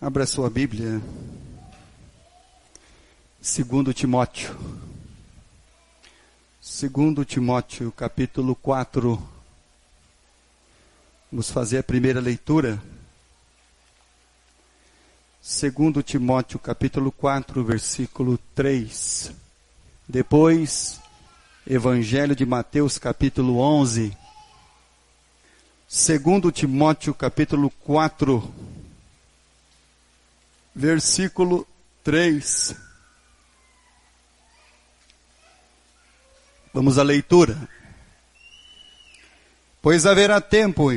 Abra sua Bíblia, 2 Timóteo. 2 Timóteo, capítulo 4. Vamos fazer a primeira leitura. 2 Timóteo, capítulo 4, versículo 3. Depois, Evangelho de Mateus, capítulo 11. 2 Timóteo, capítulo 4, versículo 3. Vamos à leitura. Pois haverá tempo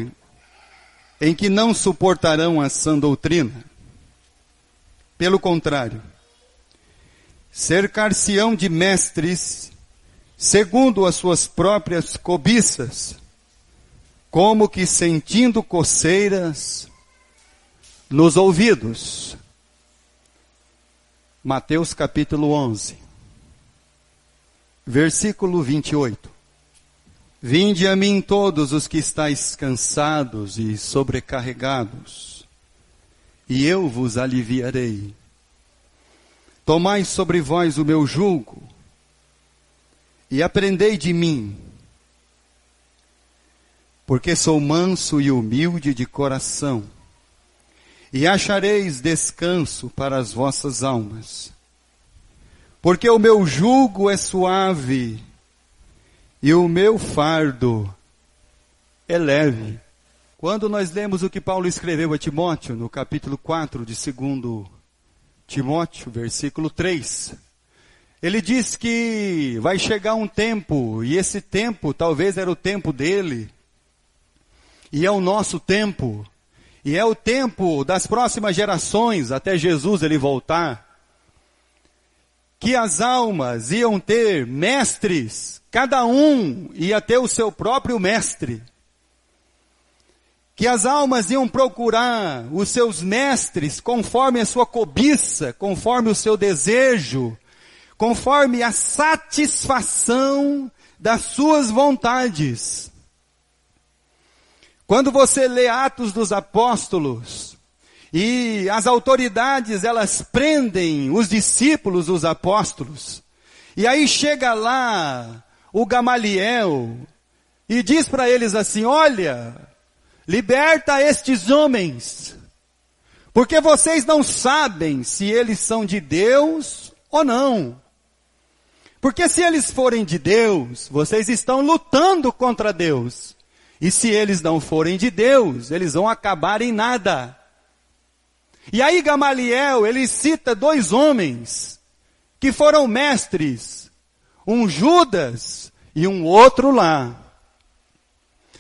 em que não suportarão a sã doutrina. Pelo contrário, cercar-se-ão de mestres, segundo as suas próprias cobiças, como que sentindo coceiras nos ouvidos. Mateus capítulo 11, versículo 28. Vinde a mim todos os que estáis cansados e sobrecarregados, e eu vos aliviarei. Tomai sobre vós o meu jugo, e aprendei de mim, porque sou manso e humilde de coração, e achareis descanso para as vossas almas. Porque o meu jugo é suave, e o meu fardo é leve. Quando nós lemos o que Paulo escreveu a Timóteo, no capítulo 4 de 2 Timóteo, versículo 3, ele diz que vai chegar um tempo, e esse tempo talvez era o tempo dele, e é o nosso tempo, e é o tempo das próximas gerações, até Jesus ele voltar, que as almas iam ter mestres, cada um ia ter o seu próprio mestre. Que as almas iam procurar os seus mestres conforme a sua cobiça, conforme o seu desejo, conforme a satisfação das suas vontades. Quando você lê Atos dos Apóstolos, e as autoridades elas prendem os discípulos, os apóstolos, e aí chega lá o Gamaliel, e diz para eles assim, olha, liberta estes homens, porque vocês não sabem se eles são de Deus ou não. Porque se eles forem de Deus, vocês estão lutando contra Deus. E se eles não forem de Deus, eles vão acabar em nada. E aí Gamaliel, ele cita 2 homens que foram mestres, um Judas e um outro lá.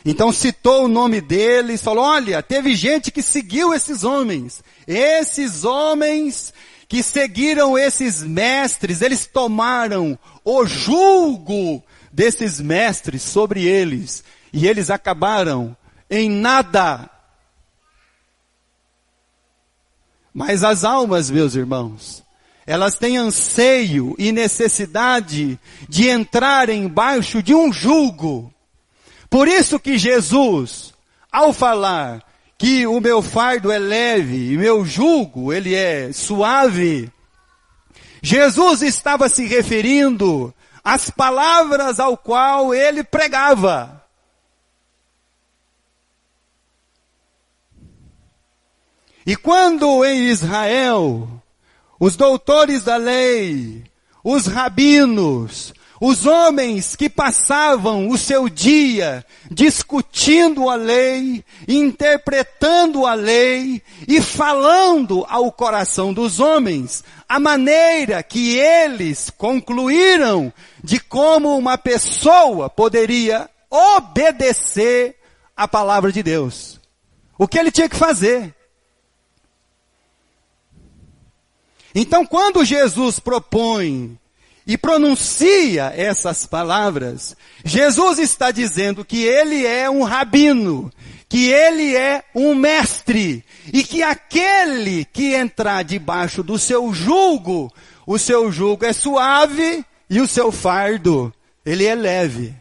Então citou o nome deles, falou, olha, teve gente que seguiu esses homens que seguiram esses mestres, eles tomaram o jugo desses mestres sobre eles, e eles acabaram em nada. Mas as almas, meus irmãos, elas têm anseio e necessidade de entrar embaixo de um jugo. Por isso que Jesus, ao falar que o meu fardo é leve e meu jugo ele é suave, Jesus estava se referindo às palavras ao qual ele pregava. E quando em Israel, os doutores da lei, os rabinos, os homens que passavam o seu dia discutindo a lei, interpretando a lei e falando ao coração dos homens, a maneira que eles concluíram de como uma pessoa poderia obedecer à palavra de Deus. O que ele tinha que fazer? Então, quando Jesus propõe e pronuncia essas palavras, Jesus está dizendo que ele é um rabino, que ele é um mestre, e que aquele que entrar debaixo do seu jugo, o seu jugo é suave e o seu fardo, ele é leve.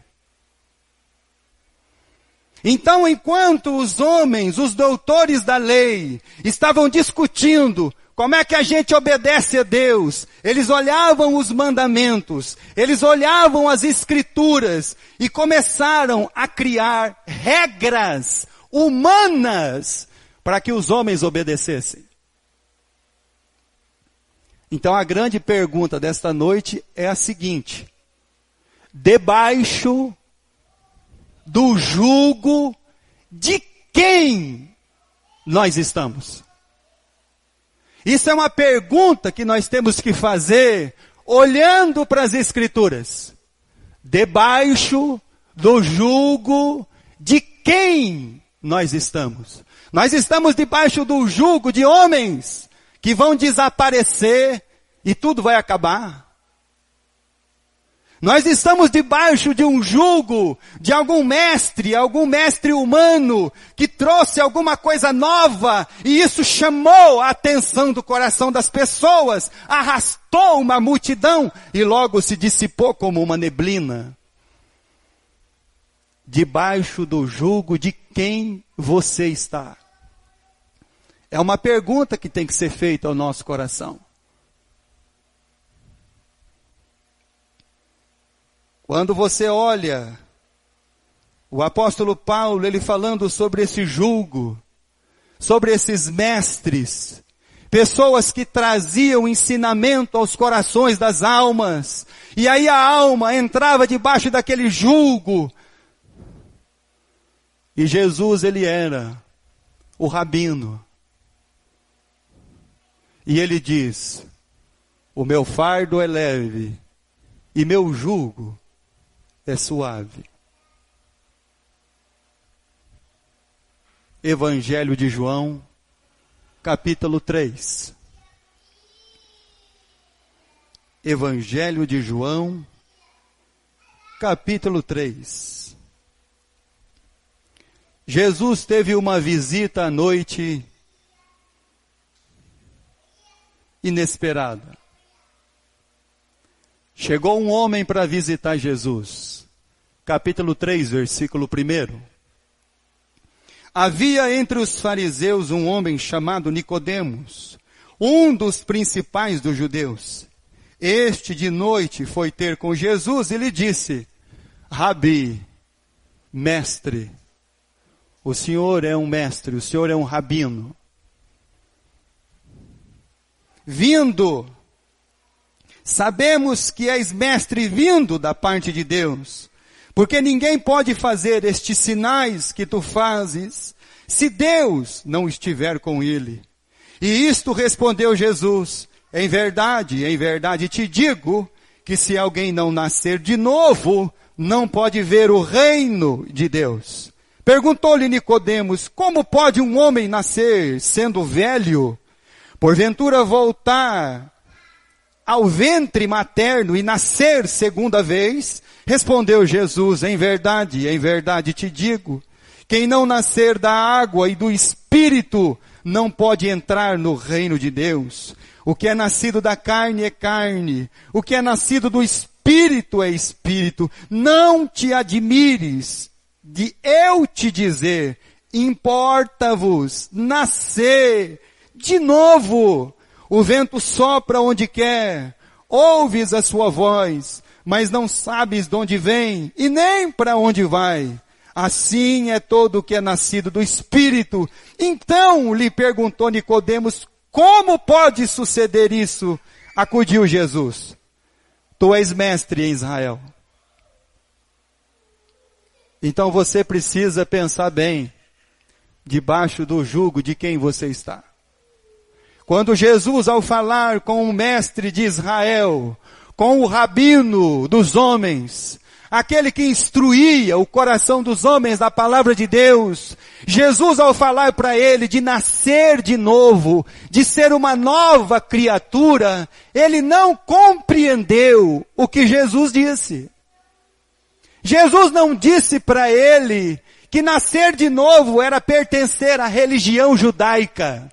Então, enquanto os homens, os doutores da lei, estavam discutindo como é que a gente obedece a Deus, eles olhavam os mandamentos, eles olhavam as escrituras e começaram a criar regras humanas para que os homens obedecessem. Então a grande pergunta desta noite é a seguinte: debaixo do jugo de quem nós estamos? Isso é uma pergunta que nós temos que fazer olhando para as Escrituras. Debaixo do jugo de quem nós estamos? Nós estamos debaixo do jugo de homens que vão desaparecer e tudo vai acabar. Nós estamos debaixo de um jugo de algum mestre humano que trouxe alguma coisa nova e isso chamou a atenção do coração das pessoas, arrastou uma multidão e logo se dissipou como uma neblina. Debaixo do jugo de quem você está? É uma pergunta que tem que ser feita ao nosso coração. Quando você olha o apóstolo Paulo, ele falando sobre esse jugo, sobre esses mestres, pessoas que traziam ensinamento aos corações das almas, e aí a alma entrava debaixo daquele jugo, e Jesus, ele era o rabino, e ele diz: o meu fardo é leve, e meu jugo é suave. Evangelho de João, capítulo 3. Evangelho de João, capítulo 3. Jesus teve uma visita à noite inesperada. Chegou um homem para visitar Jesus. Capítulo 3, versículo 1. Havia entre os fariseus um homem chamado Nicodemos, um dos principais dos judeus. Este de noite foi ter com Jesus e lhe disse: Rabi, mestre, o senhor é um mestre, o senhor é um rabino. Vindo, sabemos que és mestre vindo da parte de Deus, porque ninguém pode fazer estes sinais que tu fazes, se Deus não estiver com ele. E isto respondeu Jesus: em verdade te digo, que se alguém não nascer de novo, não pode ver o reino de Deus. Perguntou-lhe Nicodemos: como pode um homem nascer sendo velho? Porventura voltar ao ventre materno e nascer segunda vez? Respondeu Jesus: em verdade te digo, quem não nascer da água e do Espírito não pode entrar no reino de Deus. O que é nascido da carne é carne, o que é nascido do Espírito é Espírito. Não te admires de eu te dizer, importa-vos nascer de novo. O vento sopra onde quer, ouves a sua voz, mas não sabes de onde vem e nem para onde vai. Assim é todo o que é nascido do Espírito. Então lhe perguntou Nicodemos: como pode suceder isso? Acudiu Jesus: tu és mestre em Israel. Então você precisa pensar bem, debaixo do jugo de quem você está. Quando Jesus, ao falar com o mestre de Israel, com o rabino dos homens, aquele que instruía o coração dos homens da palavra de Deus, Jesus, ao falar para ele de nascer de novo, de ser uma nova criatura, ele não compreendeu o que Jesus disse. Jesus não disse para ele que nascer de novo era pertencer à religião judaica.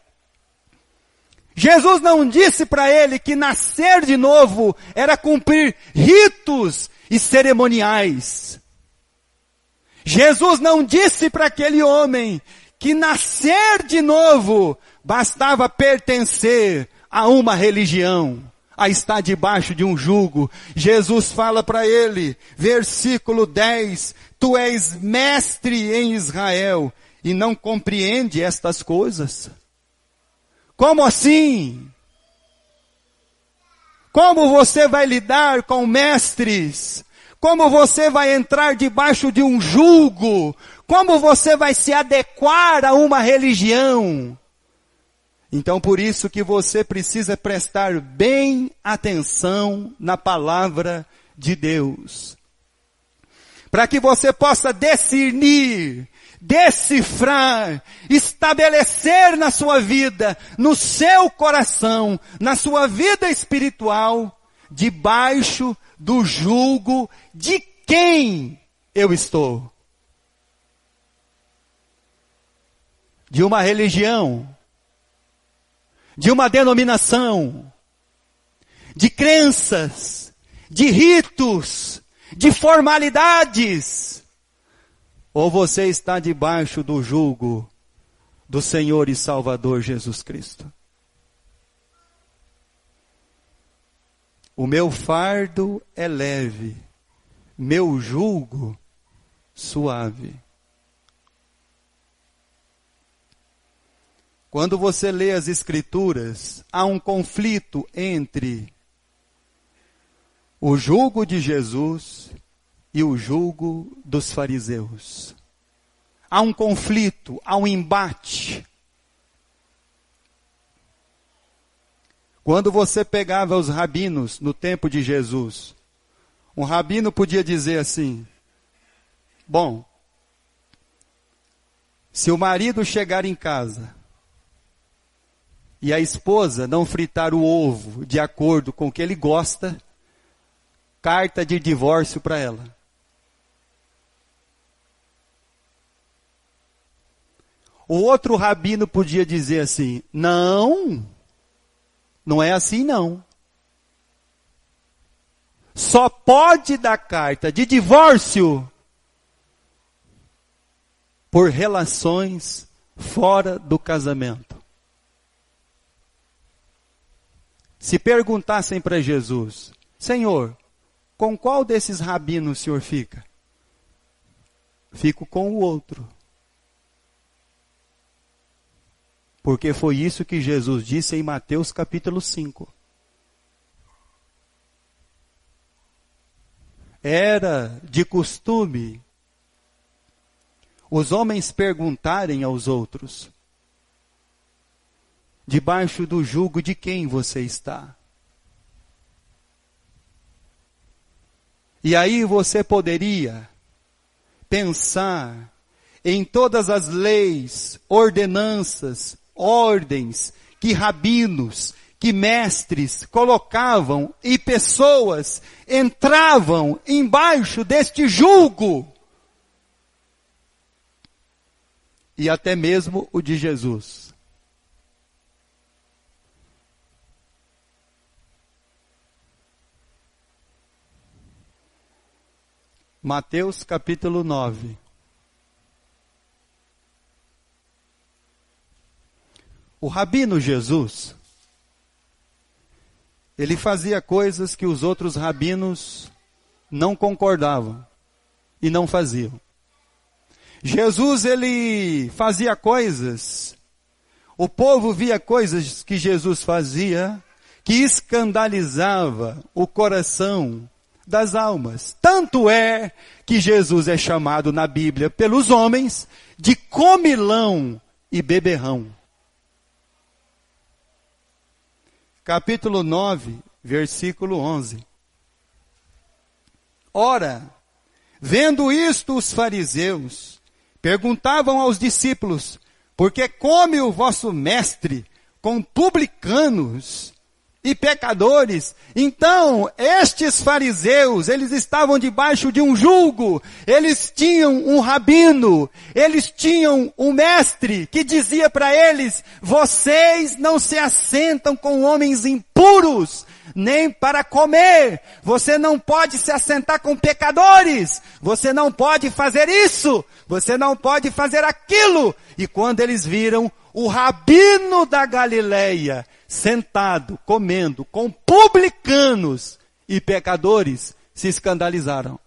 Jesus não disse para ele que nascer de novo era cumprir ritos e cerimoniais. Jesus não disse para aquele homem que nascer de novo bastava pertencer a uma religião, a estar debaixo de um jugo. Jesus fala para ele, versículo 10, tu és mestre em Israel e não compreende estas coisas? Como assim? Como você vai lidar com mestres? Como você vai entrar debaixo de um jugo? Como você vai se adequar a uma religião? Então, por isso que você precisa prestar bem atenção na palavra de Deus. Para que você possa discernir, decifrar, estabelecer na sua vida, no seu coração, na sua vida espiritual, debaixo do jugo de quem eu estou. De uma religião, de uma denominação, de crenças, de ritos, de formalidades. Ou você está debaixo do jugo do Senhor e Salvador Jesus Cristo? O meu fardo é leve, meu jugo suave. Quando você lê as Escrituras, há um conflito entre o jugo de Jesus e o jugo dos fariseus. Há um conflito, há um embate. Quando você pegava os rabinos no tempo de Jesus, um rabino podia dizer assim, bom, se o marido chegar em casa e a esposa não fritar o ovo de acordo com o que ele gosta, carta de divórcio para ela. O outro rabino podia dizer assim, não é assim não. Só pode dar carta de divórcio por relações fora do casamento. Se perguntassem para Jesus, Senhor, com qual desses rabinos o senhor fica? Fico com o outro. Porque foi isso que Jesus disse em Mateus capítulo 5. Era de costume os homens perguntarem aos outros, debaixo do jugo de quem você está? E aí você poderia pensar em todas as leis, ordenanças, ordens que rabinos, que mestres colocavam e pessoas entravam embaixo deste jugo. E até mesmo o de Jesus. Mateus capítulo 9. O rabino Jesus, ele fazia coisas que os outros rabinos não concordavam e não faziam. Jesus, ele fazia coisas, o povo via coisas que Jesus fazia, que escandalizava o coração das almas. Tanto é que Jesus é chamado na Bíblia pelos homens de comilão e beberrão. Capítulo 9, versículo 11. Ora, vendo isto os fariseus, perguntavam aos discípulos, por que come o vosso mestre com publicanos e pecadores. Então, estes fariseus, eles estavam debaixo de um jugo, eles tinham um rabino, eles tinham um mestre que dizia para eles: vocês não se assentam com homens impuros, nem para comer, você não pode se assentar com pecadores, você não pode fazer isso, você não pode fazer aquilo. E quando eles viram o rabino da Galileia sentado, comendo com publicanos e pecadores, se escandalizaram.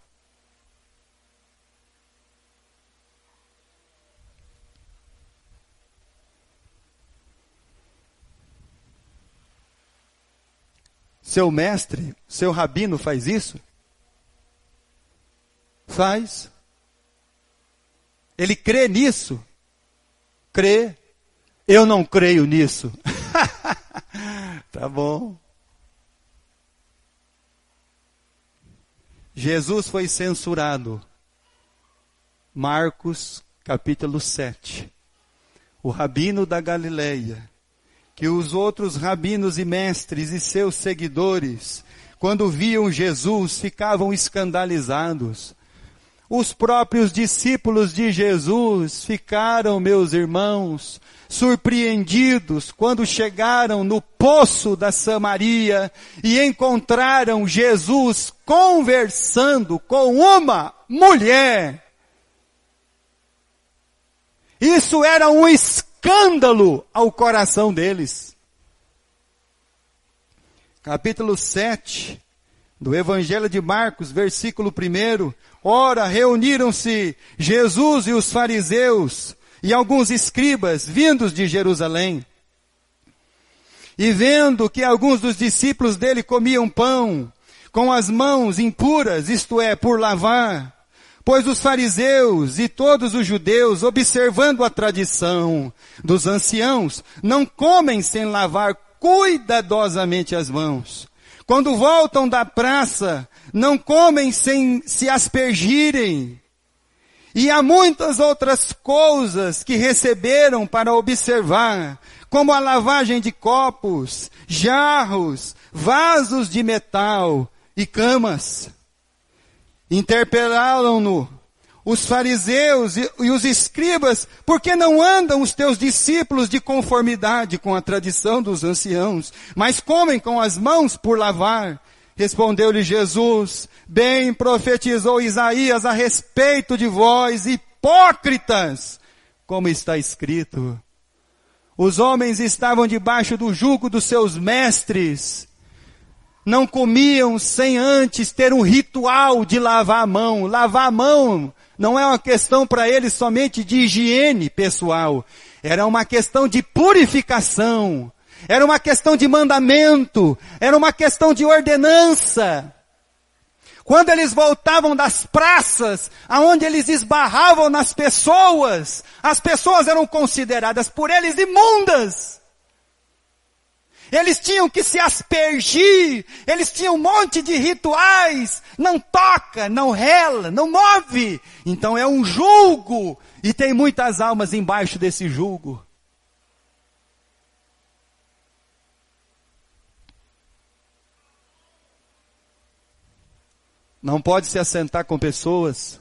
Seu mestre, seu rabino faz isso? Faz. Ele crê nisso? Crê. Eu não creio nisso. Tá bom. Jesus foi censurado. Marcos, capítulo 7. O rabino da Galileia, que os outros rabinos e mestres e seus seguidores, quando viam Jesus, ficavam escandalizados. Os próprios discípulos de Jesus ficaram, meus irmãos, surpreendidos quando chegaram no poço da Samaria e encontraram Jesus conversando com uma mulher. Isso era um escândalo ao coração deles. Capítulo 7 do Evangelho de Marcos, versículo 1. Ora, reuniram-se Jesus e os fariseus e alguns escribas vindos de Jerusalém. E vendo que alguns dos discípulos dele comiam pão com as mãos impuras, isto é, por lavar, pois os fariseus e todos os judeus, observando a tradição dos anciãos, não comem sem lavar cuidadosamente as mãos. Quando voltam da praça, não comem sem se aspergirem. E há muitas outras coisas que receberam para observar, como a lavagem de copos, jarros, vasos de metal e camas. Interpelaram-no os fariseus e os escribas: por que não andam os teus discípulos de conformidade com a tradição dos anciãos, mas comem com as mãos por lavar? Respondeu-lhe Jesus: bem profetizou Isaías a respeito de vós, hipócritas, como está escrito: os homens estavam debaixo do jugo dos seus mestres, não comiam sem antes ter um ritual de lavar a mão. Lavar a mão não é uma questão para eles somente de higiene pessoal, era uma questão de purificação. Era uma questão de mandamento, era uma questão de ordenança. Quando eles voltavam das praças, aonde eles esbarravam nas pessoas, as pessoas eram consideradas por eles imundas. Eles tinham que se aspergir, eles tinham um monte de rituais, não toca, não rela, não move. Então é um jugo, e tem muitas almas embaixo desse jugo. Não pode se assentar com pessoas,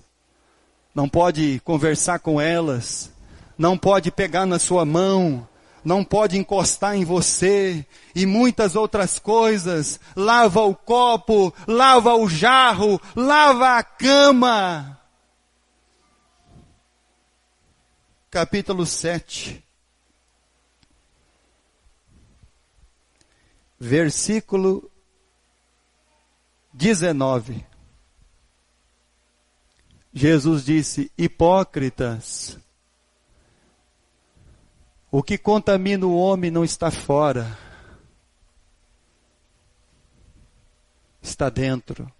não pode conversar com elas, não pode pegar na sua mão, não pode encostar em você, e muitas outras coisas. Lava o copo, lava o jarro, lava a cama. Capítulo 7. Versículo 19. Jesus disse: hipócritas, o que contamina o homem não está fora, está dentro.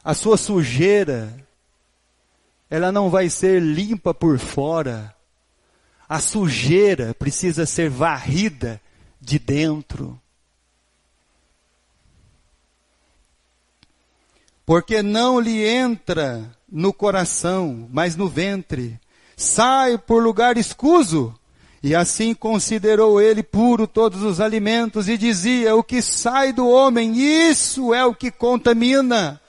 A sua sujeira, ela não vai ser limpa por fora. A sujeira precisa ser varrida de dentro. Porque não lhe entra no coração, mas no ventre. Sai por lugar escuso E assim considerou ele puro todos os alimentos e dizia: o que sai do homem, isso é o que contamina.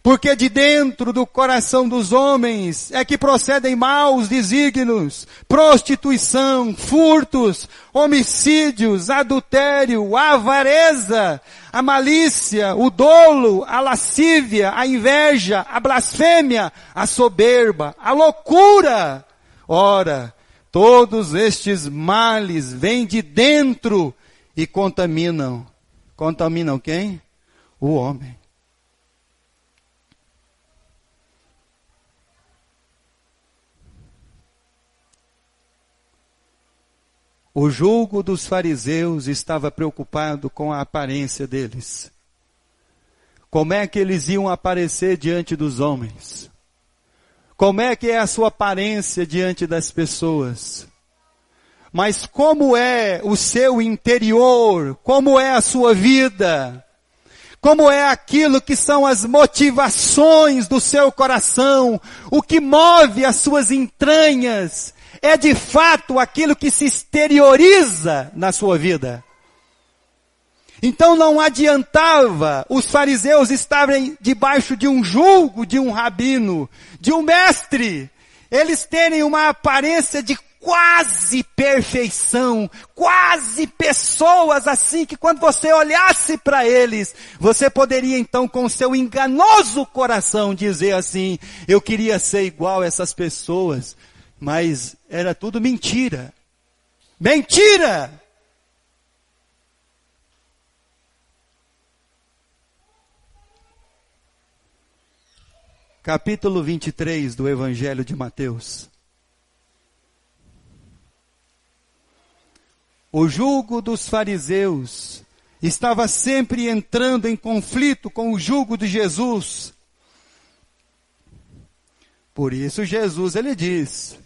Porque de dentro do coração dos homens é que procedem maus desígnios, prostituição, furtos, homicídios, adultério, a avareza, a malícia, o dolo, a lascívia, a inveja, a blasfêmia, a soberba, a loucura. Ora, todos estes males vêm de dentro e contaminam. Contaminam quem? O homem. O julgo dos fariseus estava preocupado com a aparência deles. Como é que eles iam aparecer diante dos homens? Como é que é a sua aparência diante das pessoas? Mas como é o seu interior? Como é a sua vida? Como é aquilo que são as motivações do seu coração? O que move as suas entranhas? É de fato aquilo que se exterioriza na sua vida. Então não adiantava os fariseus estarem debaixo de um julgo de um rabino, de um mestre. Eles terem uma aparência de quase perfeição, quase pessoas assim que quando você olhasse para eles, você poderia então com seu enganoso coração dizer assim: eu queria ser igual a essas pessoas. Mas era tudo mentira. Mentira! Capítulo 23 do Evangelho de Mateus. O jugo dos fariseus estava sempre entrando em conflito com o jugo de Jesus. Por isso Jesus, ele diz: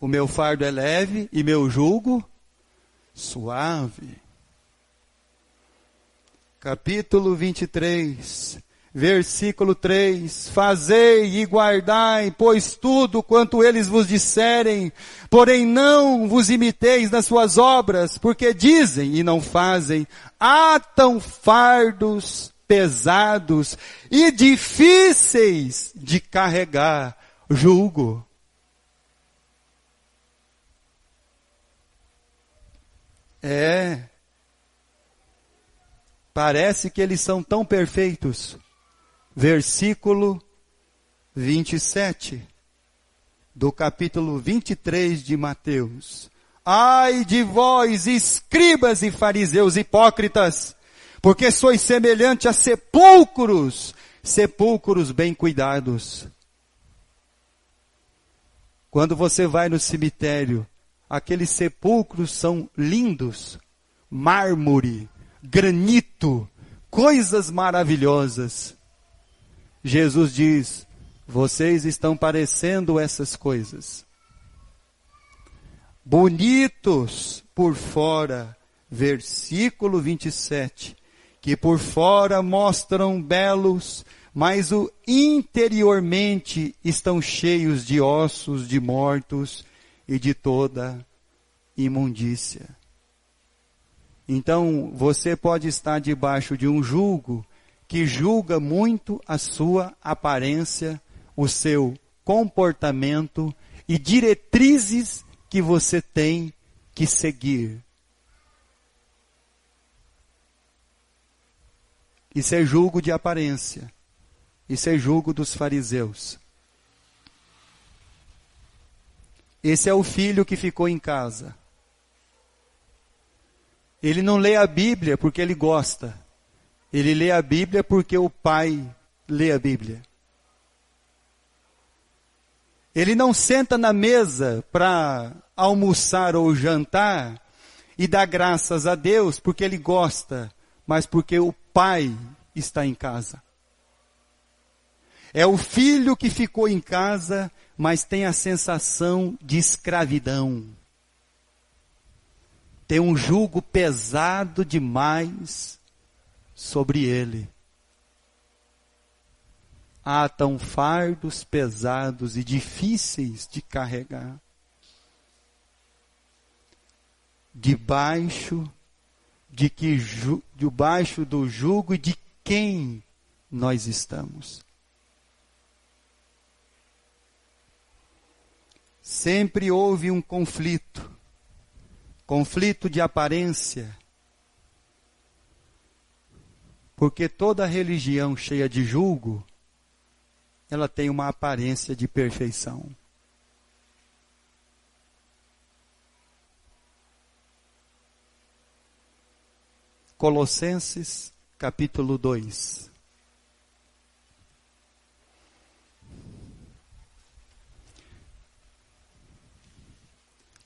o meu fardo é leve e meu jugo suave. Capítulo 23, versículo 3. Fazei e guardai, pois tudo quanto eles vos disserem, porém não vos imiteis nas suas obras, porque dizem e não fazem. Atam fardos pesados e difíceis de carregar, jugo. Parece que eles são tão perfeitos. Versículo 27, do capítulo 23 de Mateus. Ai de vós, escribas e fariseus hipócritas, porque sois semelhante a sepulcros, sepulcros bem cuidados. Quando você vai no cemitério, aqueles sepulcros são lindos, mármore, granito, coisas maravilhosas. Jesus diz: vocês estão parecendo essas coisas. Bonitos por fora, versículo 27, que por fora mostram belos, mas interiormente estão cheios de ossos de mortos e de toda imundícia. Então, você pode estar debaixo de um jugo que julga muito a sua aparência, o seu comportamento e diretrizes que você tem que seguir. Isso é julgo de aparência. Isso é julgo dos fariseus. Esse é o filho que ficou em casa. Ele não lê a Bíblia porque ele gosta. Ele lê a Bíblia porque o pai lê a Bíblia. Ele não senta na mesa para almoçar ou jantar e dar graças a Deus porque ele gosta, mas porque o pai está em casa. É o filho que ficou em casa, mas tem a sensação de escravidão. Tem um jugo pesado demais sobre ele. Atam fardos pesados e difíceis de carregar. debaixo debaixo do jugo de quem nós estamos. Sempre houve um conflito de aparência, porque toda religião cheia de jugo, ela tem uma aparência de perfeição. Colossenses, capítulo 2.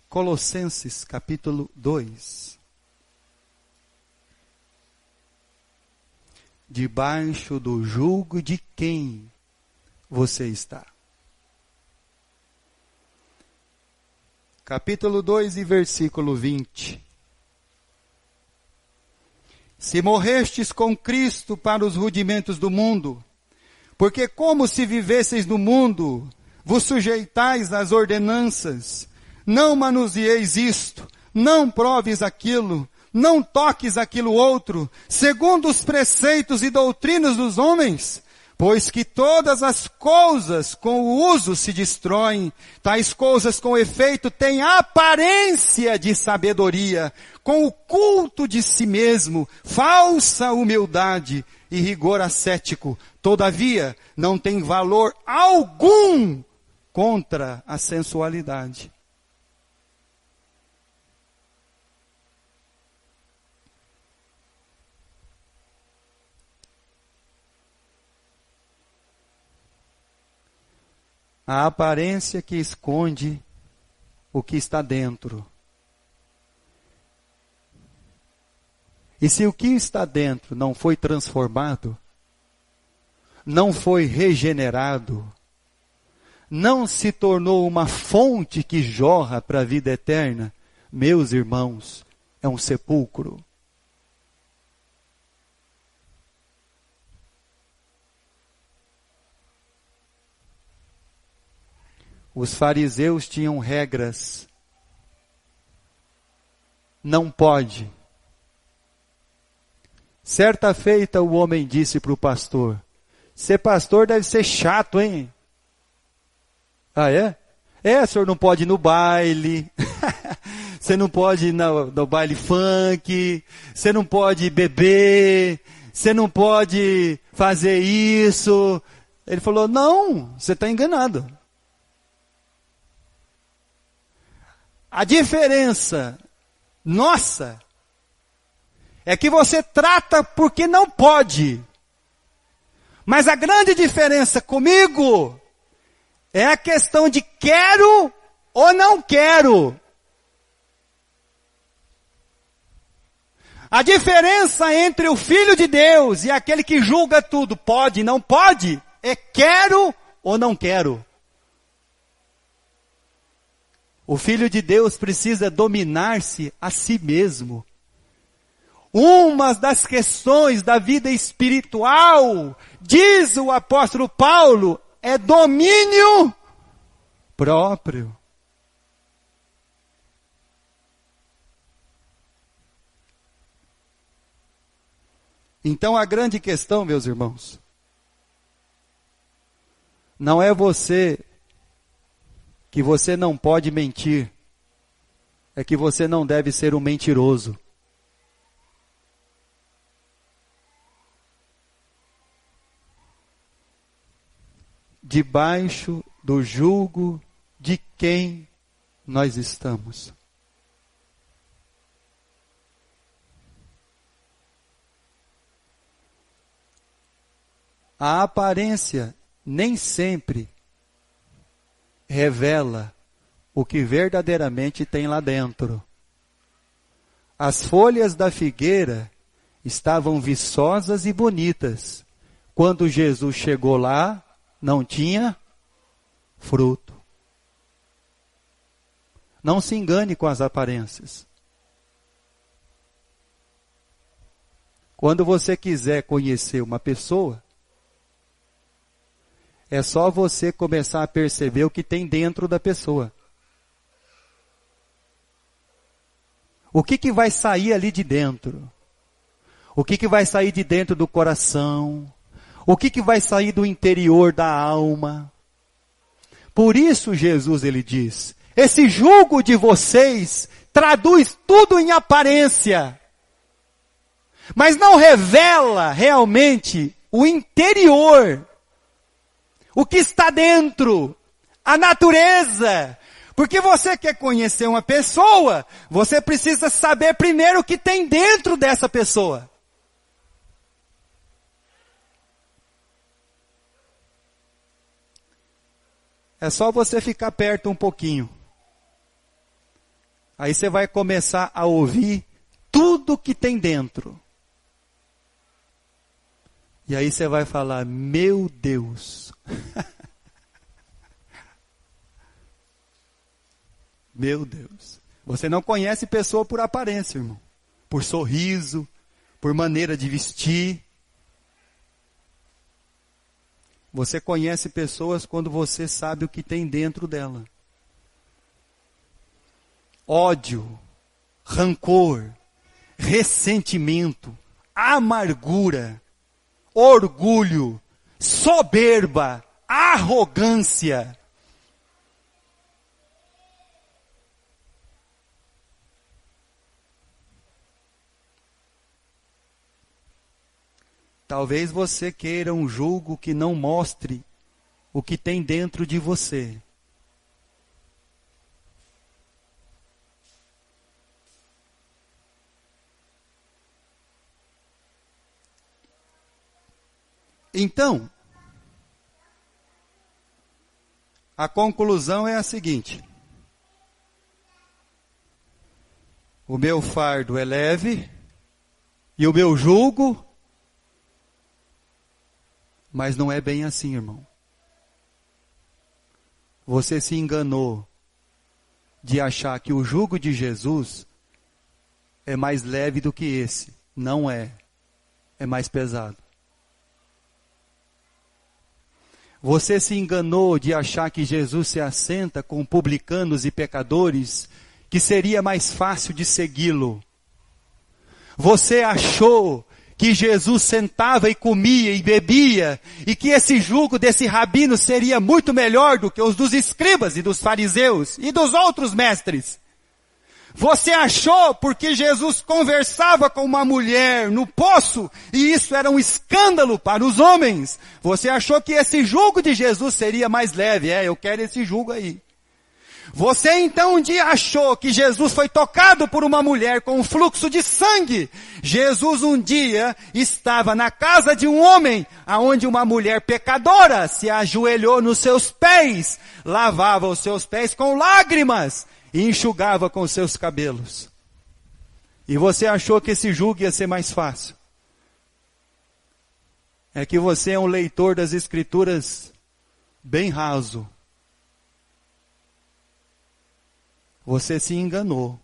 Colossenses, capítulo 2. Debaixo do jugo de quem você está? Capítulo 2 e versículo 20. Se morrestes com Cristo para os rudimentos do mundo, porque como se vivesseis no mundo, vos sujeitais às ordenanças, não manuseeis isto, não proves aquilo, não toques aquilo outro, segundo os preceitos e doutrinas dos homens, pois que todas as coisas com o uso se destroem, tais coisas com efeito têm aparência de sabedoria, com o culto de si mesmo, falsa humildade e rigor ascético, todavia não tem valor algum contra a sensualidade. A aparência que esconde o que está dentro. E se o que está dentro não foi transformado, não foi regenerado, não se tornou uma fonte que jorra para a vida eterna, meus irmãos, é um sepulcro. Os fariseus tinham regras. Não pode. Certa feita o homem disse para o pastor: ser pastor deve ser chato, hein? Ah, é? O senhor não pode ir no baile, você não pode ir no baile funk, você não pode beber, você não pode fazer isso. Ele falou: não, você está enganado. A diferença nossa é que você trata porque não pode. Mas a grande diferença comigo é a questão de quero ou não quero. A diferença entre o Filho de Deus e aquele que julga tudo, pode e não pode, é quero ou não quero. O Filho de Deus precisa dominar-se a si mesmo. Uma das questões da vida espiritual, diz o apóstolo Paulo, é domínio próprio. Então a grande questão, meus irmãos, não é que você não pode mentir, é que você não deve ser um mentiroso. Debaixo do jugo de quem nós estamos. A aparência nem sempre revela o que verdadeiramente tem lá dentro. As folhas da figueira estavam viçosas e bonitas. Quando Jesus chegou lá, não tinha fruto. Não se engane com as aparências. Quando você quiser conhecer uma pessoa, é só você começar a perceber o que tem dentro da pessoa. O que vai sair ali de dentro? O que vai sair de dentro do coração? O que vai sair do interior da alma? Por isso Jesus, ele diz, esse jugo de vocês traduz tudo em aparência, mas não revela realmente o interior, o que está dentro, a natureza. Porque você quer conhecer uma pessoa, você precisa saber primeiro o que tem dentro dessa pessoa. É só você ficar perto um pouquinho. Aí você vai começar a ouvir tudo que tem dentro. E aí você vai falar, meu Deus. Meu Deus. Você não conhece pessoa por aparência, irmão. Por sorriso, por maneira de vestir. Você conhece pessoas quando você sabe o que tem dentro dela. Ódio, rancor, ressentimento, amargura, orgulho, soberba, arrogância. Talvez você queira um jugo que não mostre o que tem dentro de você. Então, a conclusão é a seguinte: o meu fardo é leve e o meu jugo, mas não é bem assim, irmão. Você se enganou de achar que o jugo de Jesus é mais leve do que esse. Não é. É mais pesado. Você se enganou de achar que Jesus se assenta com publicanos e pecadores, que seria mais fácil de segui-lo. Você achou que Jesus sentava e comia e bebia, e que esse jugo desse rabino seria muito melhor do que os dos escribas e dos fariseus e dos outros mestres. Você achou porque Jesus conversava com uma mulher no poço, e isso era um escândalo para os homens. Você achou que esse jugo de Jesus seria mais leve. Eu quero esse jugo aí. Você então um dia achou que Jesus foi tocado por uma mulher com um fluxo de sangue. Jesus um dia estava na casa de um homem, aonde uma mulher pecadora se ajoelhou nos seus pés, lavava os seus pés com lágrimas e enxugava com seus cabelos. E você achou que esse jugo ia ser mais fácil. É que você é um leitor das Escrituras bem raso. Você se enganou.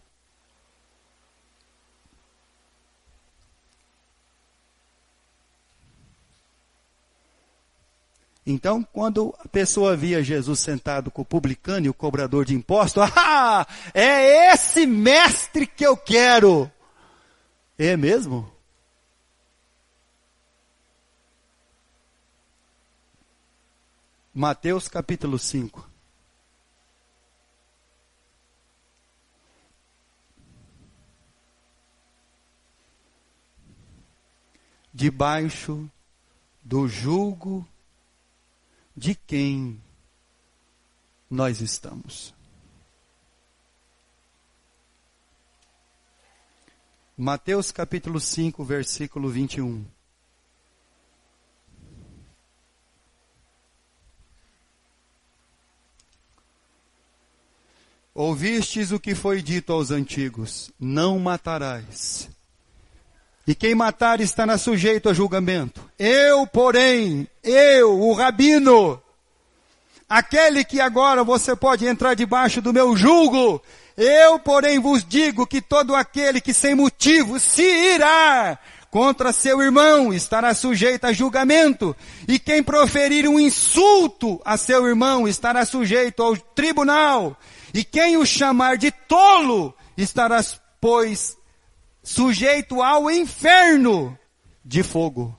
Então, quando a pessoa via Jesus sentado com o publicano e o cobrador de impostos, é esse mestre que eu quero. É mesmo? Mateus capítulo 5. Debaixo do jugo de quem nós estamos. Mateus capítulo 5, versículo 21. Ouvistes o que foi dito aos antigos: não matarás. E quem matar estará sujeito a julgamento. Eu, porém, o rabino, aquele que agora você pode entrar debaixo do meu jugo, eu, porém, vos digo que todo aquele que sem motivo se irá contra seu irmão estará sujeito a julgamento. E quem proferir um insulto a seu irmão estará sujeito ao tribunal. E quem o chamar de tolo estará pois sujeito ao inferno de fogo.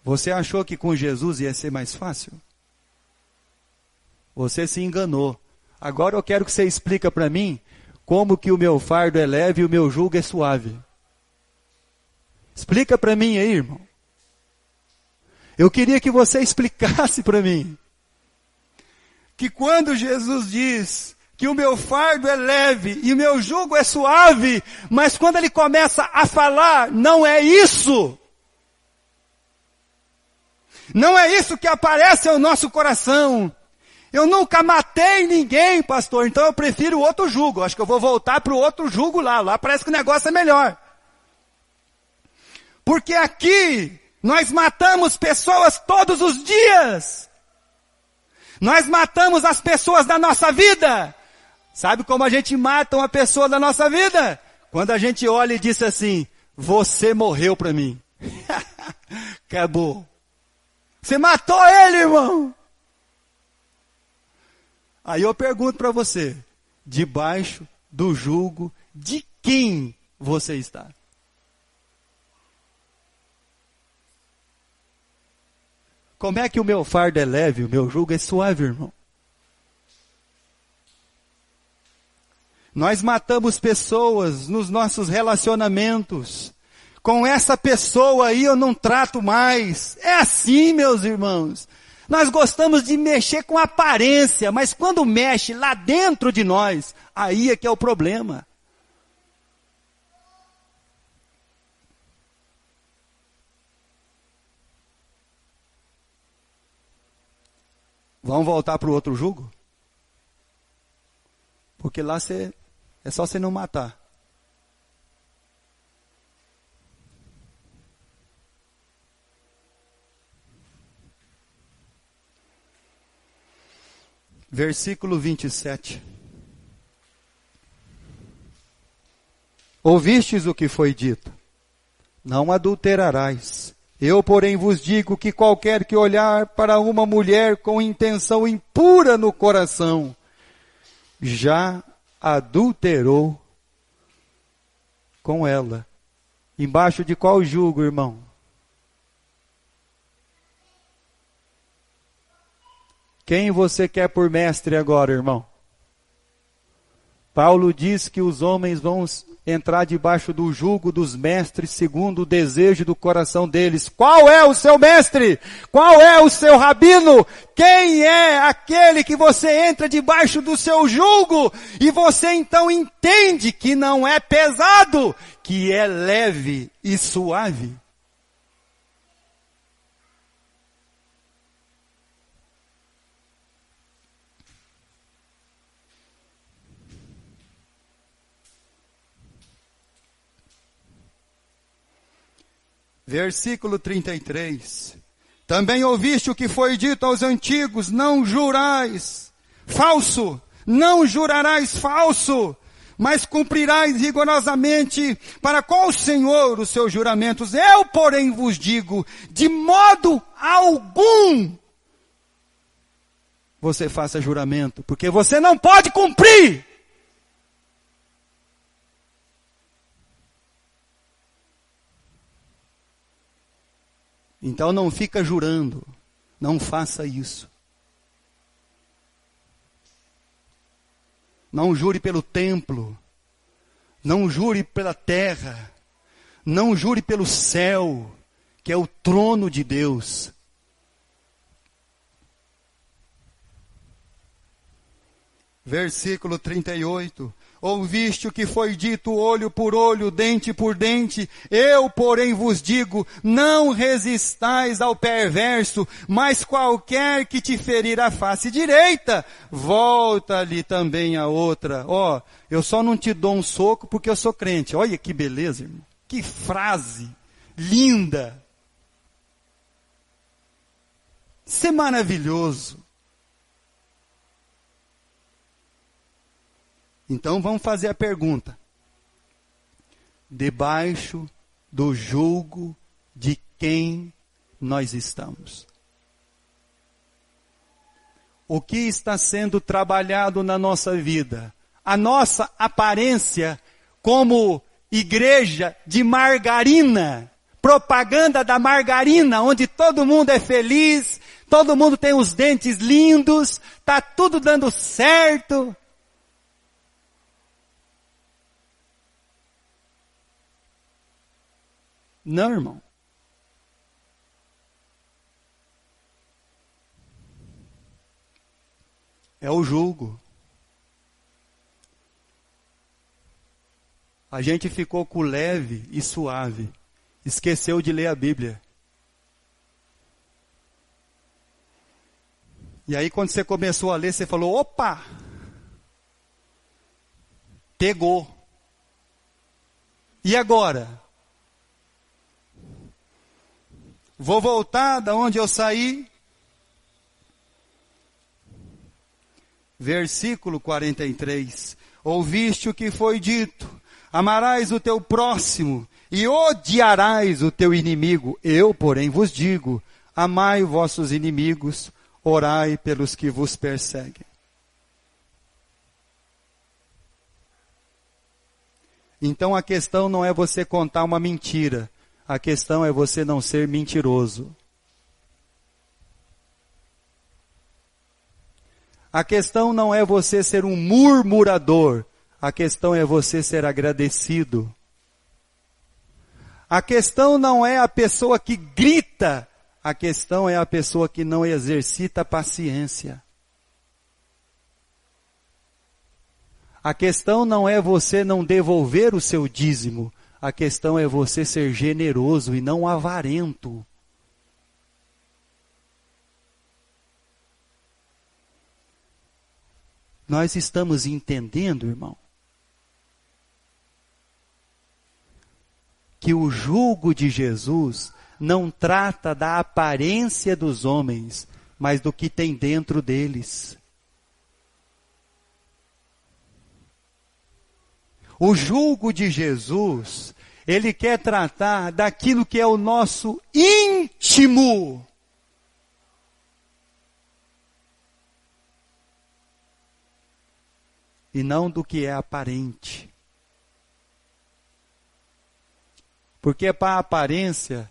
Você achou que com Jesus ia ser mais fácil? Você se enganou. Agora eu quero que você explique para mim como que o meu fardo é leve e o meu jugo é suave. Explica para mim aí, irmão. Eu queria que você explicasse para mim que quando Jesus diz que o meu fardo é leve e o meu jugo é suave, mas quando ele começa a falar, não é isso. Não é isso que aparece ao nosso coração. Eu nunca matei ninguém, pastor, então eu prefiro o outro jugo. Acho que eu vou voltar para o outro jugo lá. Lá parece que o negócio é melhor. Porque aqui nós matamos pessoas todos os dias. Nós matamos as pessoas da nossa vida. Sabe como a gente mata uma pessoa da nossa vida? Quando a gente olha e diz assim, você morreu para mim. Acabou. Você matou ele, irmão. Aí eu pergunto para você, debaixo do jugo de quem você está? Como é que o meu fardo é leve, o meu jugo é suave, irmão? Nós matamos pessoas nos nossos relacionamentos. Com essa pessoa aí eu não trato mais. É assim, meus irmãos. Nós gostamos de mexer com aparência, mas quando mexe lá dentro de nós, aí é que é o problema. Vamos voltar para o outro jugo? Porque lá é só você não matar. Versículo 27. Ouvistes o que foi dito? Não adulterarás. Eu, porém, vos digo que qualquer que olhar para uma mulher com intenção impura no coração, já adulterou com ela. Embaixo de qual jugo, irmão? Quem você quer por mestre agora, irmão? Paulo diz que os homens vão entrar debaixo do jugo dos mestres segundo o desejo do coração deles. Qual é o seu mestre? Qual é o seu rabino? Quem é aquele que você entra debaixo do seu jugo? E você então entende que não é pesado, que é leve e suave. Versículo 33. Também ouviste o que foi dito aos antigos, não jurais falso, não jurarás falso, mas cumprirás rigorosamente para com o Senhor os seus juramentos. Eu, porém, vos digo, de modo algum você faça juramento, porque você não pode cumprir. Então não fica jurando, não faça isso. Não jure pelo templo, não jure pela terra, não jure pelo céu, que é o trono de Deus. Versículo 38. Ouviste o que foi dito olho por olho, dente por dente. Eu, porém, vos digo, não resistais ao perverso, mas qualquer que te ferir a face direita, volta-lhe também a outra. Ó, eu só não te dou um soco porque eu sou crente. Olha que beleza, irmão. Que frase linda. Isso é maravilhoso. Então vamos fazer a pergunta. Debaixo do jugo de quem nós estamos? o que está sendo trabalhado na nossa vida. A nossa aparência como igreja de margarina, propaganda da margarina, onde todo mundo é feliz, todo mundo tem os dentes lindos, está tudo dando certo. Não, irmão. É o jugo. A gente ficou com leve e suave. Esqueceu de ler a Bíblia. E aí quando você começou a ler, você falou, opa! Pegou. E agora? Vou voltar da onde eu saí. Versículo 43. Ouviste o que foi dito. Amarás o teu próximo e odiarás o teu inimigo. Eu, porém, vos digo, amai vossos inimigos, orai pelos que vos perseguem. Então a questão não é você contar uma mentira. A questão é você não ser mentiroso. A questão não é você ser um murmurador. A questão é você ser agradecido. A questão não é a pessoa que grita. A questão é a pessoa que não exercita a paciência. A questão não é você não devolver o seu dízimo. A questão é você ser generoso e não avarento. Nós estamos entendendo, irmão, que o jugo de Jesus não trata da aparência dos homens, mas do que tem dentro deles. O jugo de Jesus, ele quer tratar daquilo que é o nosso íntimo. E não do que é aparente. Porque para a aparência,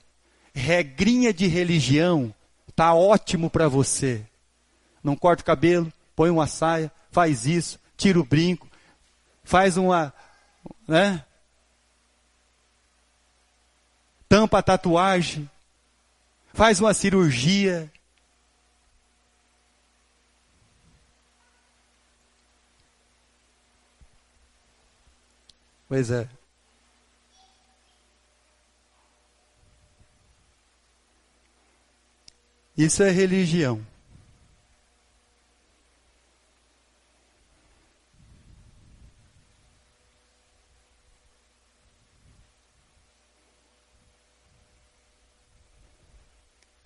regrinha de religião, está ótimo para você. Não corta o cabelo, põe uma saia, faz isso, tira o brinco, faz uma, né? Tampa a tatuagem, faz uma cirurgia. Pois é. Isso é religião.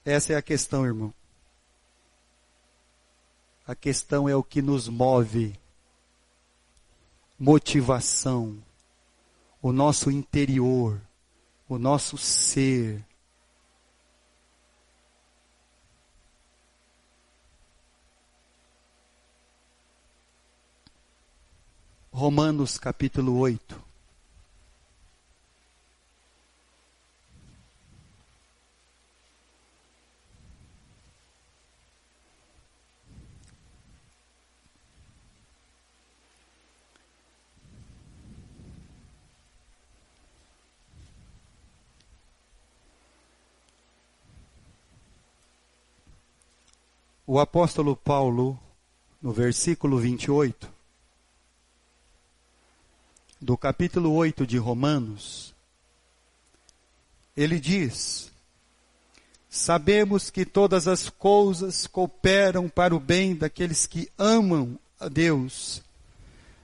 Essa é a questão, irmão. A questão é o que nos move. Motivação. O nosso interior. O nosso ser. Romanos capítulo 8. O apóstolo Paulo, no versículo 28, do capítulo 8 de Romanos, ele diz: sabemos que todas as coisas cooperam para o bem daqueles que amam a Deus,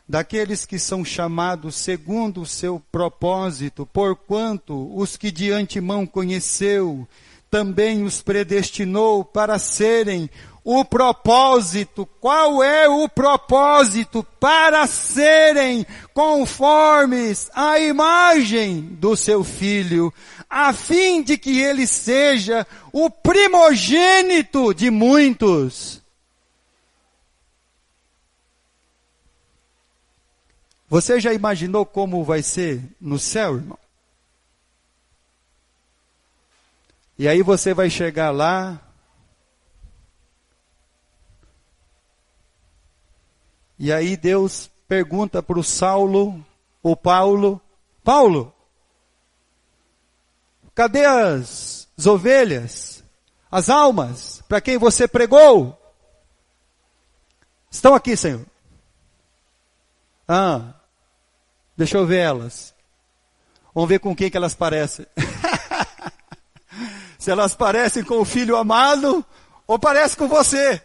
daqueles que são chamados segundo o seu propósito, porquanto os que de antemão conheceu, também os predestinou para serem o propósito. Qual é o propósito? Para serem conformes à imagem do seu Filho, a fim de que ele seja o primogênito de muitos. Você já imaginou como vai ser no céu, irmão? E aí você vai chegar lá, e aí Deus pergunta para o Paulo, Paulo, cadê as ovelhas, as almas, para quem você pregou? Estão aqui, Senhor. Deixa eu ver elas. Vamos ver com quem que elas parecem. Se elas parecem com o filho amado, ou parece com você.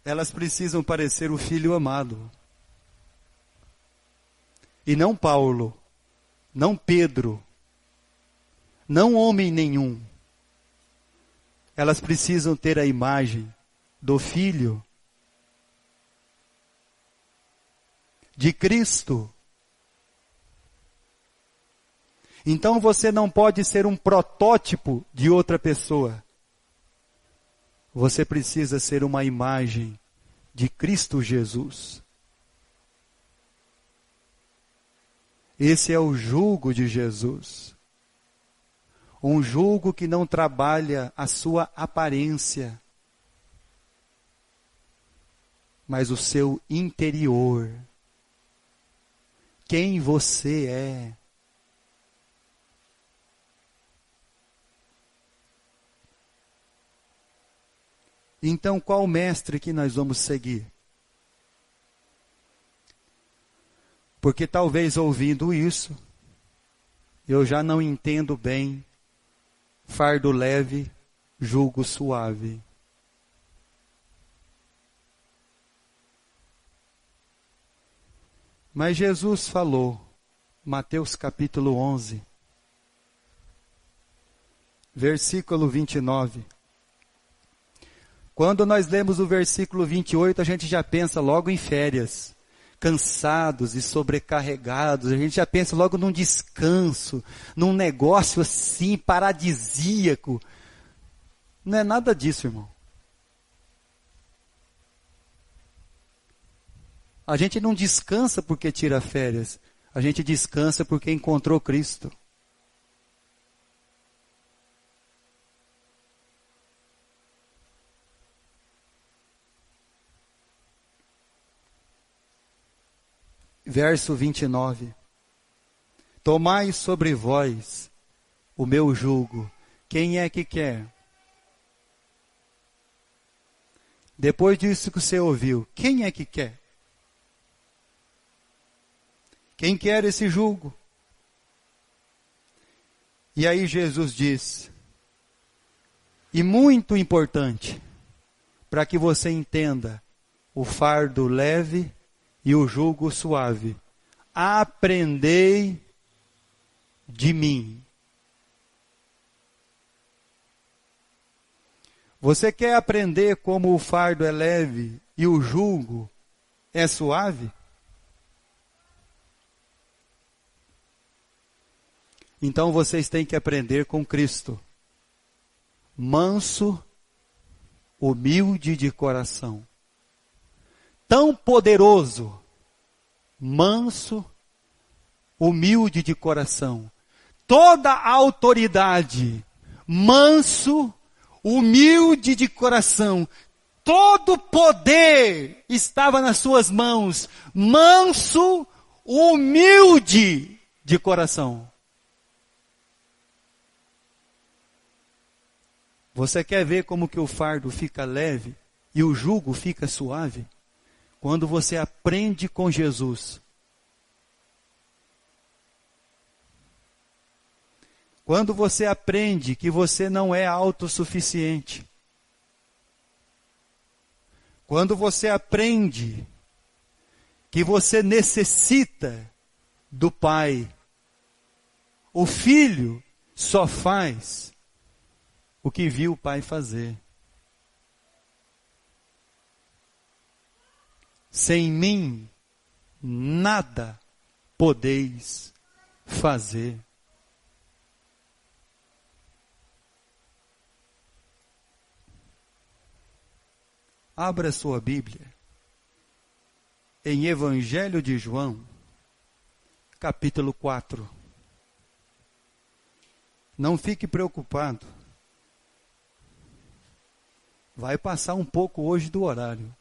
Elas precisam parecer o filho amado. E não Paulo, não Pedro, não homem nenhum. Elas precisam ter a imagem do Filho, de Cristo. Então você não pode ser um protótipo de outra pessoa. Você precisa ser uma imagem de Cristo Jesus. Esse é o jugo de Jesus. Um jugo que não trabalha a sua aparência, mas o seu interior. Quem você é. Então, qual mestre que nós vamos seguir? Porque talvez ouvindo isso, eu já não entendo bem fardo leve, jugo suave. Mas Jesus falou, Mateus capítulo 11, versículo 29. Quando nós lemos o versículo 28, a gente já pensa logo em férias, cansados e sobrecarregados, a gente já pensa logo num descanso, num negócio assim, paradisíaco. Não é nada disso, irmão. A gente não descansa porque tira férias, a gente descansa porque encontrou Cristo. Verso 29. Tomai sobre vós o meu jugo. Quem é que quer? Depois disso que você ouviu, quem é que quer? Quem quer esse jugo? E aí Jesus diz, e muito importante, para que você entenda o fardo leve e o jugo suave. Aprendei de mim. Você quer aprender como o fardo é leve e o jugo é suave? Então vocês têm que aprender com Cristo. Manso, humilde de coração. Tão poderoso, manso, humilde de coração. Toda a autoridade, manso, humilde de coração. Todo poder estava nas suas mãos, manso, humilde de coração. Você quer ver como que o fardo fica leve e o jugo fica suave? Quando você aprende com Jesus. Quando você aprende que você não é autossuficiente. Quando você aprende que você necessita do Pai. O filho só faz o que viu o Pai fazer. Sem mim, nada podeis fazer. Abra sua Bíblia em Evangelho de João, capítulo 4. Não fique preocupado. Vai passar um pouco hoje do horário.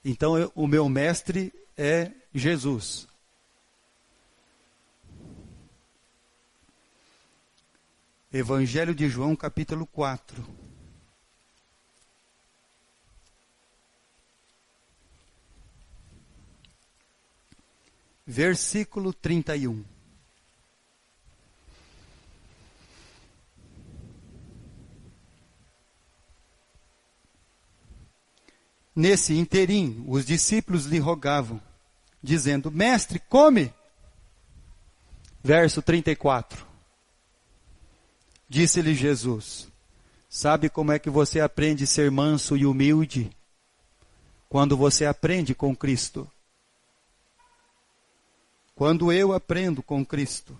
Então, o meu mestre é Jesus. Evangelho de João, capítulo 4. Versículo 31. Nesse interim, os discípulos lhe rogavam, dizendo: Mestre, come! Verso 34. Disse-lhe Jesus: Sabe como é que você aprende a ser manso e humilde? Quando você aprende com Cristo. Quando eu aprendo com Cristo,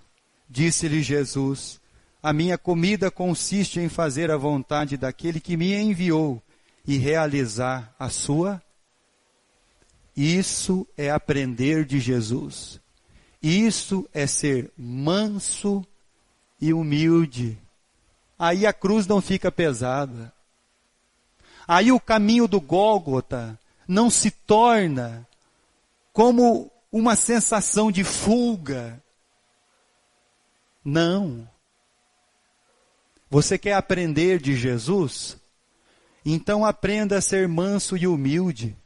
disse-lhe Jesus, a minha comida consiste em fazer a vontade daquele que me enviou e realizar a sua. Isso é aprender de Jesus. Isso é ser manso e humilde. Aí a cruz não fica pesada. Aí o caminho do Gólgota não se torna como uma sensação de fuga. Não. Você quer aprender de Jesus? Então aprenda a ser manso e humilde.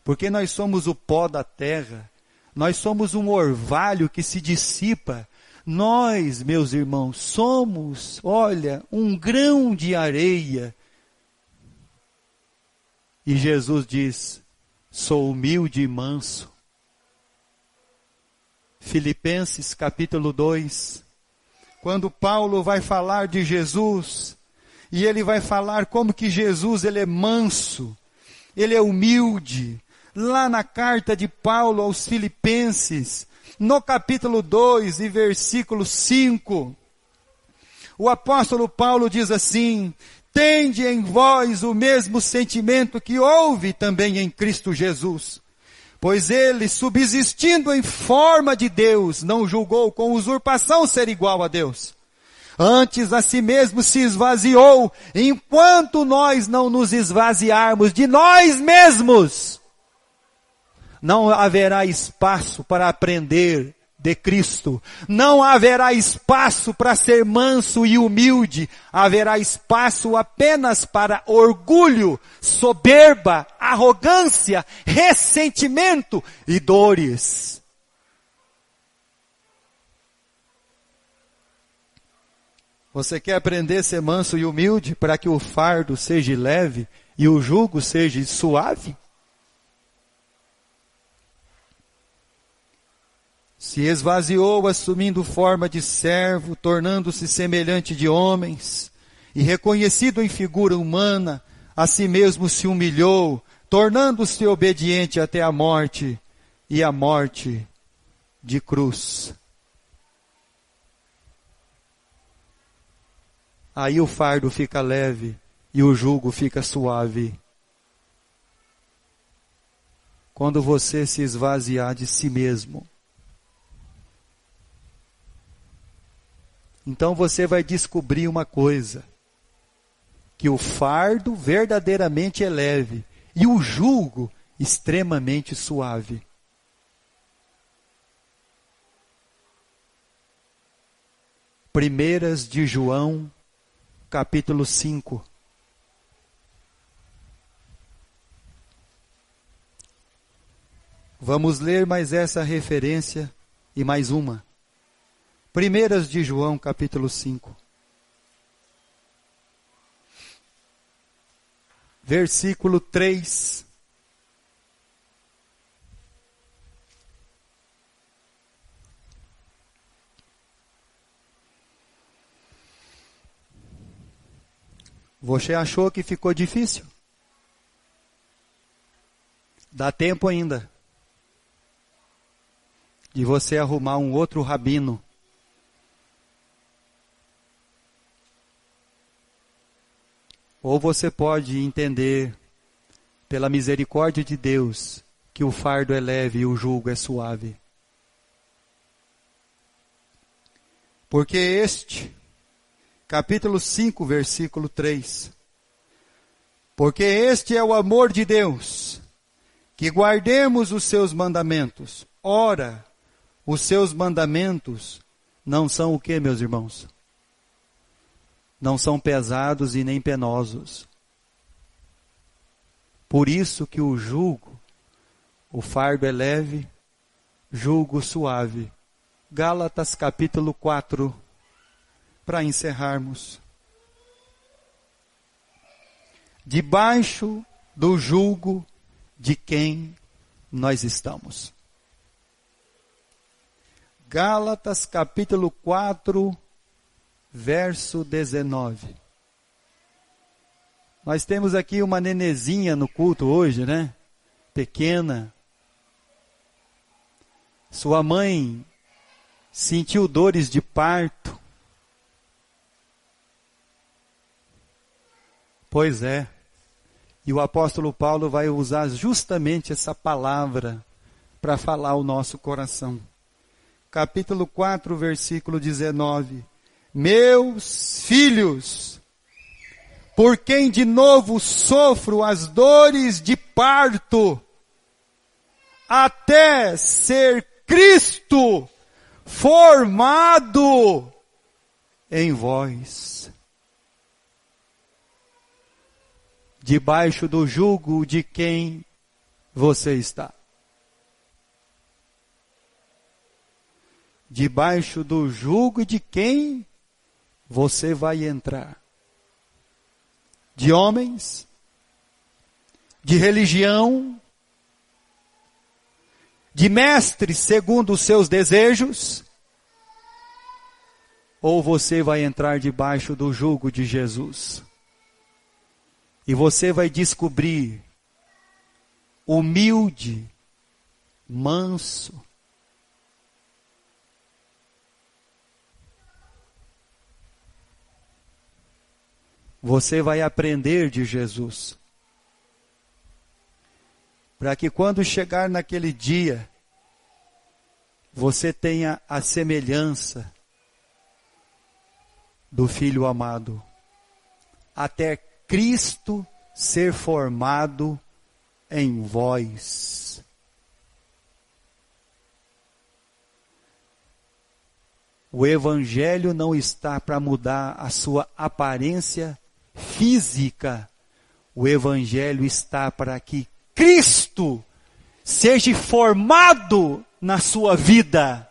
Porque nós somos o pó da terra. Nós somos um orvalho que se dissipa. Nós, meus irmãos, somos, olha, um grão de areia. E Jesus diz: sou humilde e manso. Filipenses capítulo 2, quando Paulo vai falar de Jesus, e ele vai falar como que Jesus ele é manso, ele é humilde. Lá na carta de Paulo aos Filipenses, no capítulo 2 e versículo 5, o apóstolo Paulo diz assim: tende em vós o mesmo sentimento que houve também em Cristo Jesus. Pois ele, subsistindo em forma de Deus, não julgou com usurpação ser igual a Deus. Antes a si mesmo se esvaziou, enquanto nós não nos esvaziarmos de nós mesmos, não haverá espaço para aprender de Cristo. Não haverá espaço para ser manso e humilde. Haverá espaço apenas para orgulho, soberba, arrogância, ressentimento e dores. Você quer aprender a ser manso e humilde para que o fardo seja leve e o jugo seja suave? Se esvaziou assumindo forma de servo, tornando-se semelhante de homens, e reconhecido em figura humana, a si mesmo se humilhou, tornando-se obediente até a morte, e a morte de cruz. Aí o fardo fica leve e o jugo fica suave. Quando você se esvaziar de si mesmo. Então você vai descobrir uma coisa, que o fardo verdadeiramente é leve e o jugo extremamente suave. Primeiras de João, capítulo 5. Vamos ler mais essa referência e mais uma. Primeiras de João, capítulo 5. Versículo 3. Você achou que ficou difícil? Dá tempo ainda de você arrumar um outro rabino. Ou você pode entender, pela misericórdia de Deus, que o fardo é leve e o jugo é suave. Porque capítulo 5, versículo 3. Porque este é o amor de Deus, que guardemos os seus mandamentos. Ora, os seus mandamentos não são o que, meus irmãos? Não são pesados e nem penosos. Por isso que o fardo é leve, jugo suave. Gálatas capítulo 4, para encerrarmos. Debaixo do jugo de quem nós estamos. Gálatas capítulo 4, verso 19. Nós temos aqui uma nenezinha no culto hoje, né? Pequena. Sua mãe sentiu dores de parto. Pois é. E o apóstolo Paulo vai usar justamente essa palavra para falar ao nosso coração. Capítulo 4, versículo 19. Meus filhos, por quem de novo sofro as dores de parto, até ser Cristo formado em vós. Debaixo do jugo de quem você está. Debaixo do jugo de quem você vai entrar. De homens, de religião, de mestres segundo os seus desejos, ou você vai entrar debaixo do jugo de Jesus. E você vai descobrir humilde, manso. Você vai aprender de Jesus. Para que quando chegar naquele dia, você tenha a semelhança do Filho amado. Até Cristo ser formado em vós. O Evangelho não está para mudar a sua aparência física. O Evangelho está para que Cristo seja formado na sua vida.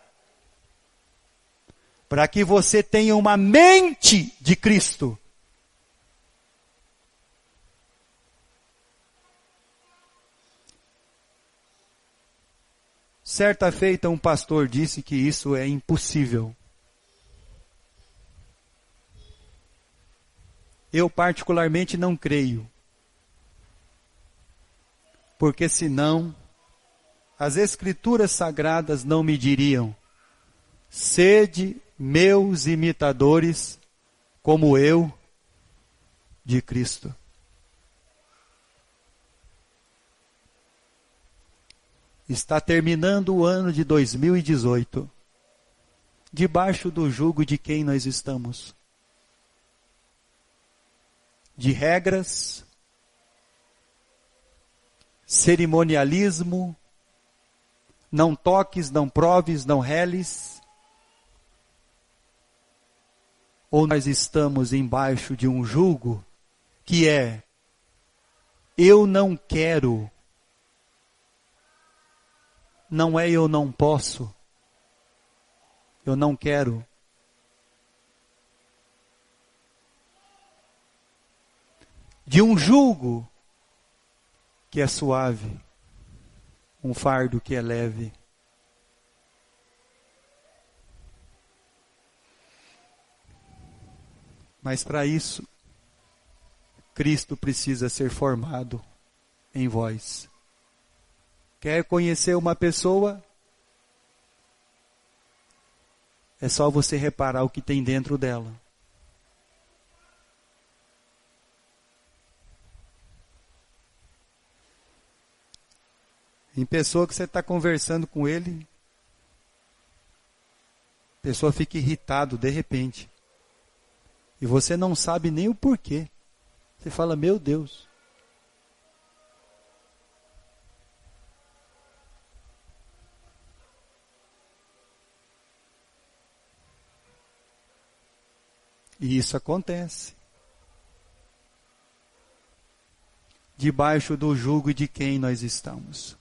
Para que você tenha uma mente de Cristo. Certa feita um pastor disse que isso é impossível. Eu particularmente não creio. Porque senão, as Escrituras Sagradas não me diriam: sede meus imitadores, como eu de Cristo. Está terminando o ano de 2018. Debaixo do jugo de quem nós estamos? De regras, cerimonialismo, não toques, não proves, não reles? Ou nós estamos embaixo de um jugo que é: eu não quero, não é eu não posso, eu não quero. De um jugo que é suave, um fardo que é leve. Mas para isso, Cristo precisa ser formado em vós. Quer conhecer uma pessoa? É só você reparar o que tem dentro dela. Em pessoa que você está conversando com ele, a pessoa fica irritado de repente. E você não sabe nem o porquê. Você fala, meu Deus. E isso acontece. Debaixo do jugo de quem nós estamos?